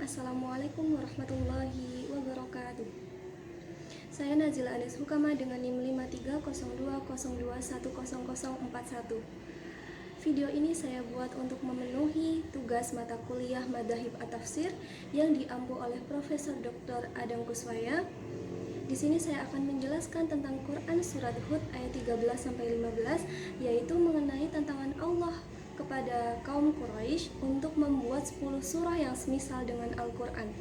Assalamualaikum warahmatullahi wabarakatuh. Saya Nazila Anis Hukama dengan NIM 530202100041. Video ini saya buat untuk memenuhi tugas mata kuliah Madzhab At-Tafsir yang diampu oleh Profesor Dr. Adam Kuswaya. Di sini saya akan menjelaskan tentang Quran surat Hud ayat 13 sampai 15, yaitu mengenai tantangan Allah kepada kaum Quraisy untuk membuat 10 surah yang semisal dengan Al-Quran.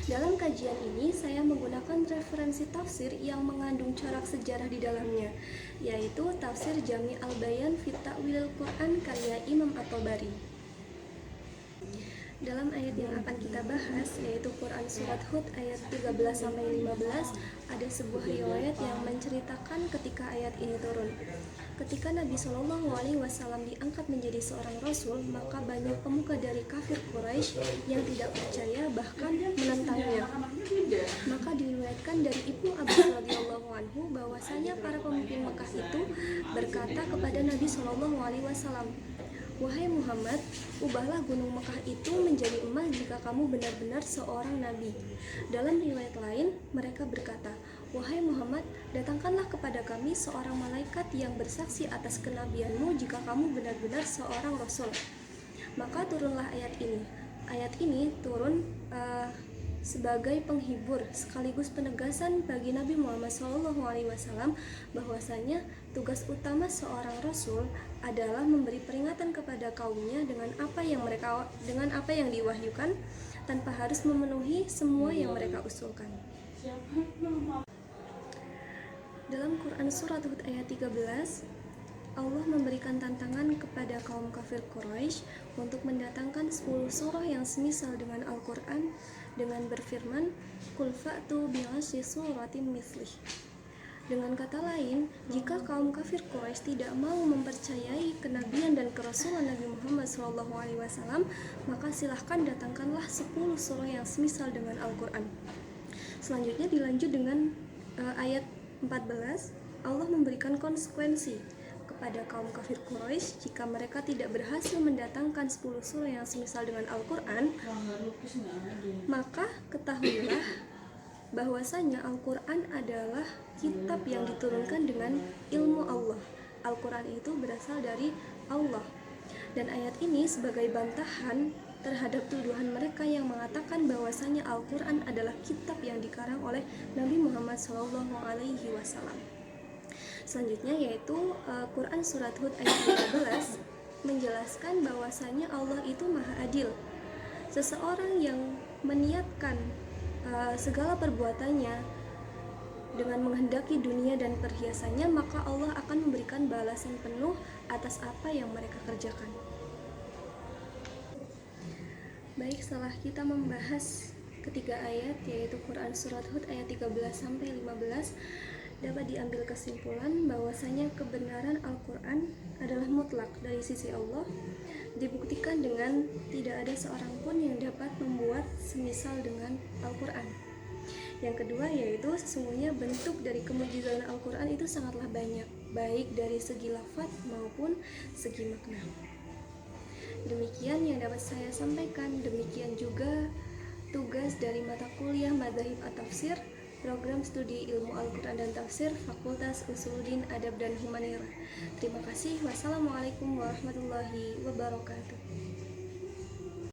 Dalam kajian ini saya menggunakan referensi tafsir yang mengandung corak sejarah di dalamnya, yaitu tafsir Jami' al-Bayan fi Ta'wilil Quran karya Imam At-Tabari. Dalam ayat yang akan kita bahas, yaitu Quran surat Hud ayat 13 sampai 15, ada sebuah riwayat yang menceritakan ketika ayat ini turun. Ketika Nabi Shallallahu Alaihi Wasallam diangkat menjadi seorang rasul, maka banyak pemuka dari kafir Quraisy yang tidak percaya, bahkan menentangnya. Maka diriwayatkan dari Ibnu Abbas radhiyallahu anhu bahwasanya para pemimpin Mekah itu berkata kepada Nabi Shallallahu Alaihi Wasallam, "Wahai Muhammad, ubahlah gunung Mekah itu menjadi emas jika kamu benar-benar seorang nabi." Dalam riwayat lain, mereka berkata, "Wahai Muhammad, datangkanlah kepada kami seorang malaikat yang bersaksi atas kenabianmu jika kamu benar-benar seorang rasul." Maka turunlah ayat ini. Ayat ini turun sebagai penghibur sekaligus penegasan bagi Nabi Muhammad SAW bahwasanya tugas utama seorang rasul adalah memberi peringatan kepada kaumnya dengan apa yang diwahyukan tanpa harus memenuhi semua yang mereka usulkan. Dalam Quran surat Hud ayat 13, Allah memberikan tantangan kepada kaum kafir Quraisy untuk mendatangkan 10 surah yang semisal dengan Al-Quran dengan berfirman, "Qul fa'tu bi'asyi suratim mithlih." Dengan kata lain, jika kaum kafir Quraisy tidak mau mempercayai kenabian dan kerasulan Nabi Muhammad SAW, maka silahkan datangkanlah 10 surah yang semisal dengan Al-Quran. Selanjutnya dilanjut dengan ayat 14, Allah memberikan konsekuensi kepada kaum kafir Quraisy jika mereka tidak berhasil mendatangkan 10 surah yang semisal dengan Al-Quran. Maka ketahuilah bahwasanya Al-Quran adalah kitab yang diturunkan dengan ilmu Allah. Al-Quran itu berasal dari Allah. Dan ayat ini sebagai bantahan terhadap tuduhan mereka yang mengatakan bahwasanya Al-Quran adalah kitab yang dikarang oleh Nabi Muhammad SAW. Selanjutnya yaitu Quran surat Hud ayat 15 menjelaskan bahwasanya Allah itu Maha Adil. Seseorang yang meniatkan segala perbuatannya dengan menghendaki dunia dan perhiasannya, maka Allah akan memberikan balasan penuh atas apa yang mereka kerjakan. Baik, setelah kita membahas ketiga ayat yaitu Quran surat Hud ayat 13 sampai 15, dapat diambil kesimpulan bahwasanya kebenaran Al-Quran adalah mutlak dari sisi Allah, dibuktikan dengan tidak ada seorang pun yang dapat membuat semisal dengan Al-Quran. Yang kedua yaitu sesungguhnya bentuk dari kemujizatan Al-Quran itu sangatlah banyak, baik dari segi lafaz maupun segi makna. Demikian yang dapat saya sampaikan. Demikian juga tugas dari mata kuliah Madzhab At-Tafsir, Program Studi Ilmu Al-Quran dan Tafsir, Fakultas Usuluddin Adab dan Humanira. Terima kasih. Wassalamualaikum warahmatullahi wabarakatuh.